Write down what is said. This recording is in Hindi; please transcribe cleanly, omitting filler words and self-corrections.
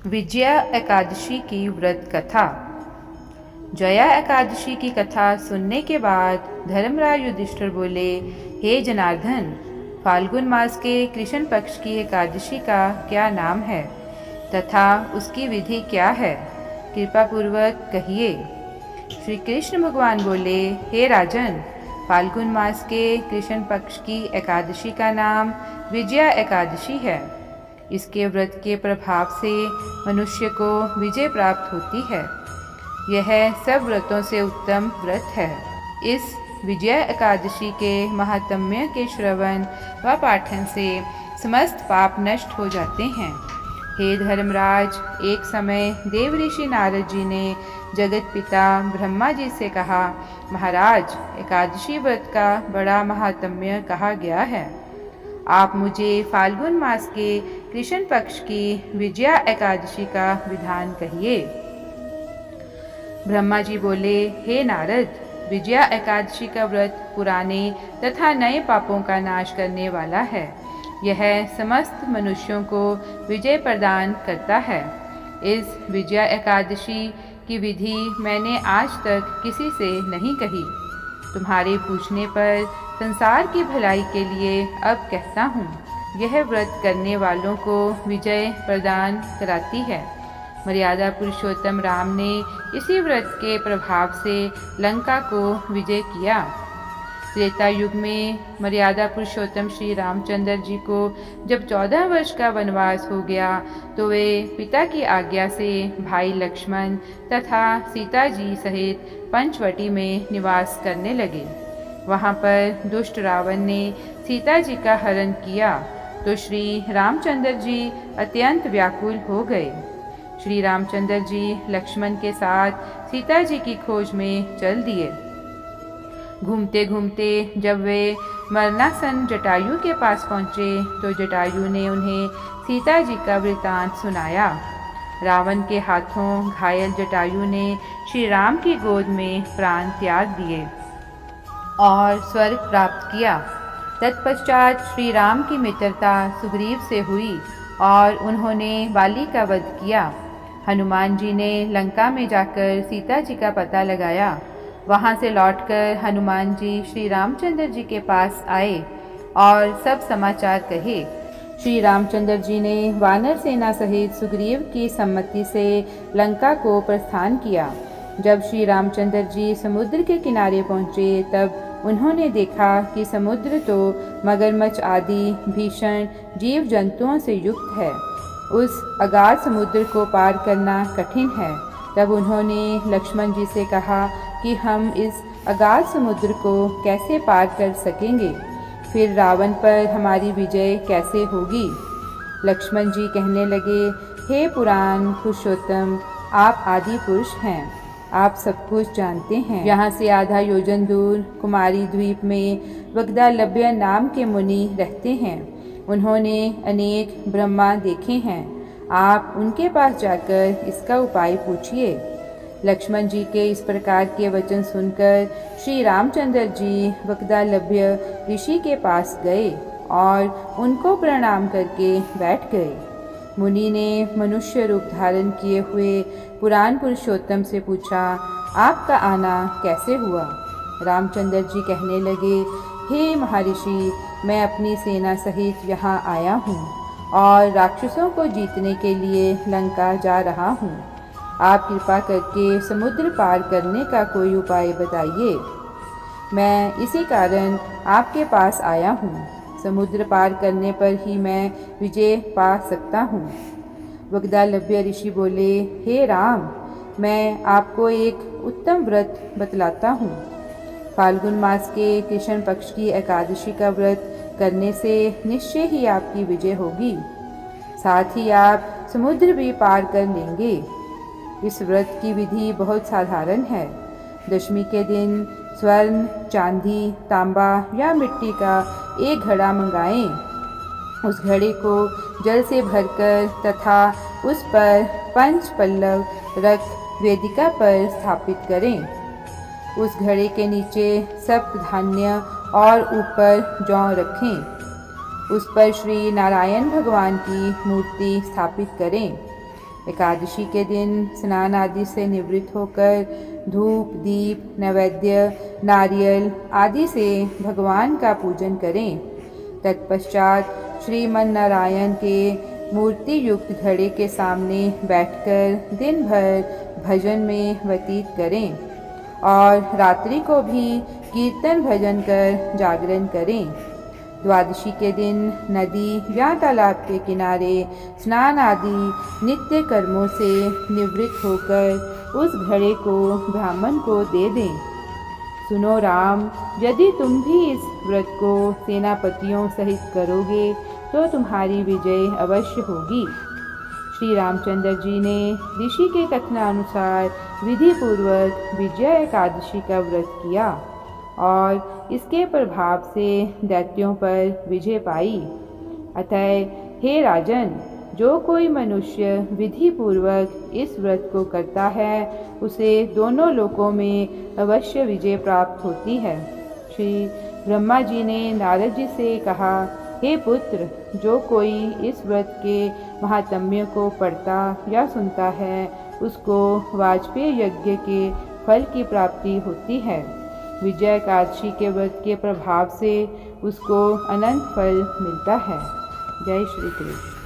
विजया एकादशी की व्रत कथा। जया एकादशी की कथा सुनने के बाद धर्मराज युधिष्ठिर बोले, हे जनार्दन, फाल्गुन मास के कृष्ण पक्ष की एकादशी का क्या नाम है तथा उसकी विधि क्या है, कृपा पूर्वक कहिए। श्री कृष्ण भगवान बोले, हे राजन, फाल्गुन मास के कृष्ण पक्ष की एकादशी का नाम विजया एकादशी है। इसके व्रत के प्रभाव से मनुष्य को विजय प्राप्त होती है। यह सब व्रतों से उत्तम व्रत है। इस विजया एकादशी के महात्म्य के श्रवण व पाठन से समस्त पाप नष्ट हो जाते हैं। हे धर्मराज, एक समय देव ऋषि नारद जी ने जगत पिता ब्रह्मा जी से कहा, महाराज, एकादशी व्रत का बड़ा महात्म्य कहा गया है। आप मुझे फाल्गुन मास के कृष्ण पक्ष की विजया एकादशी का विधान कहिए। ब्रह्मा जी बोले, हे नारद, विजया एकादशी का व्रत पुराने तथा नए पापों का नाश करने वाला है। यह समस्त मनुष्यों को विजय प्रदान करता है। इस विजया एकादशी की विधि मैंने आज तक किसी से नहीं कही। तुम्हारे पूछने पर संसार की भलाई के लिए अब कहता हूँ। यह व्रत करने वालों को विजय प्रदान कराती है। मर्यादा पुरुषोत्तम राम ने इसी व्रत के प्रभाव से लंका को विजय किया। त्रेता युग में मर्यादा पुरुषोत्तम श्री रामचंद्र जी को जब 14 वर्ष का वनवास हो गया तो वे पिता की आज्ञा से भाई लक्ष्मण तथा सीता जी सहित पंचवटी में निवास करने लगे। वहाँ पर दुष्ट रावण ने सीता जी का हरण किया तो श्री रामचंद्र जी अत्यंत व्याकुल हो गए। श्री रामचंद्र जी लक्ष्मण के साथ सीता जी की खोज में चल दिए। घूमते घूमते जब वे मरणासन जटायु के पास पहुँचे तो जटायु ने उन्हें सीता जी का वृतांत सुनाया। रावण के हाथों घायल जटायु ने श्री राम की गोद में प्राण त्याग दिए और स्वर्ग प्राप्त किया। तत्पश्चात श्री राम की मित्रता सुग्रीव से हुई और उन्होंने बाली का वध किया। हनुमान जी ने लंका में जाकर सीता जी का पता लगाया। वहाँ से लौटकर हनुमान जी श्री रामचंद्र जी के पास आए और सब समाचार कहे। श्री रामचंद्र जी ने वानर सेना सहित सुग्रीव की सम्मति से लंका को प्रस्थान किया। जब श्री रामचंद्र जी समुद्र के किनारे पहुँचे तब उन्होंने देखा कि समुद्र तो मगरमच्छ आदि भीषण जीव जंतुओं से युक्त है। उस अगाध समुद्र को पार करना कठिन है। तब उन्होंने लक्ष्मण जी से कहा कि हम इस अगाध समुद्र को कैसे पार कर सकेंगे, फिर रावण पर हमारी विजय कैसे होगी। लक्ष्मण जी कहने लगे, हे पुराण पुरुषोत्तम, आप आदि पुरुष हैं, आप सब कुछ जानते हैं। यहाँ से आधा योजन दूर कुमारी द्वीप में वग्दालभ्य नाम के मुनि रहते हैं। उन्होंने अनेक ब्रह्मा देखे हैं। आप उनके पास जाकर इसका उपाय पूछिए। लक्ष्मण जी के इस प्रकार के वचन सुनकर श्री रामचंद्र जी वग्दालभ्य ऋषि के पास गए और उनको प्रणाम करके बैठ गए। मुनि ने मनुष्य रूप धारण किए हुए पुराण पुरुषोत्तम से पूछा, आपका आना कैसे हुआ। रामचंद्र जी कहने लगे, हे महर्षि, मैं अपनी सेना सहित यहाँ आया हूँ और राक्षसों को जीतने के लिए लंका जा रहा हूँ। आप कृपा करके समुद्र पार करने का कोई उपाय बताइए। मैं इसी कारण आपके पास आया हूँ। समुद्र पार करने पर ही मैं विजय पा सकता हूँ। वग्दालभ्य ऋषि बोले, हे राम, मैं आपको एक उत्तम व्रत बतलाता हूँ। फाल्गुन मास के कृष्ण पक्ष की एकादशी का व्रत करने से निश्चय ही आपकी विजय होगी। साथ ही आप समुद्र भी पार कर लेंगे। इस व्रत की विधि बहुत साधारण है। दशमी के दिन स्वर्ण, चांदी, तांबा या मिट्टी का एक घड़ा मंगाएं। उस घड़े को जल से भरकर तथा उस पर 5 पल्लव रख वेदिका पर स्थापित करें। उस घड़े के नीचे सप्त धान्य और ऊपर जौ रखें। उस पर श्री नारायण भगवान की मूर्ति स्थापित करें। एकादशी के दिन स्नान आदि से निवृत्त होकर धूप, दीप, नैवेद्य, नारियल आदि से भगवान का पूजन करें। तत्पश्चात श्रीमन नारायण के मूर्ति युक्त घड़े के सामने बैठकर दिन भर भजन में व्यतीत करें और रात्रि को भी कीर्तन भजन कर जागरण करें। द्वादशी के दिन नदी या तालाब के किनारे स्नान आदि नित्य कर्मों से निवृत्त होकर उस घड़े को ब्राह्मण को दे दें। सुनो राम, यदि तुम भी इस व्रत को सेनापतियों सहित करोगे तो तुम्हारी विजय अवश्य होगी। श्री रामचंद्र जी ने ऋषि के कथनानुसार विधि पूर्वक विजया एकादशी का व्रत किया और इसके प्रभाव से दैत्यों पर विजय पाई। अतः हे राजन, जो कोई मनुष्य विधि पूर्वक इस व्रत को करता है उसे दोनों लोकों में अवश्य विजय प्राप्त होती है। श्री ब्रह्मा जी ने नारद जी से कहा, हे पुत्र, जो कोई इस व्रत के महात्म्य को पढ़ता या सुनता है उसको वाजपेय यज्ञ के फल की प्राप्ति होती है। विजया एकादशी के व्रत के प्रभाव से उसको अनंत फल मिलता है। जय श्री कृष्ण।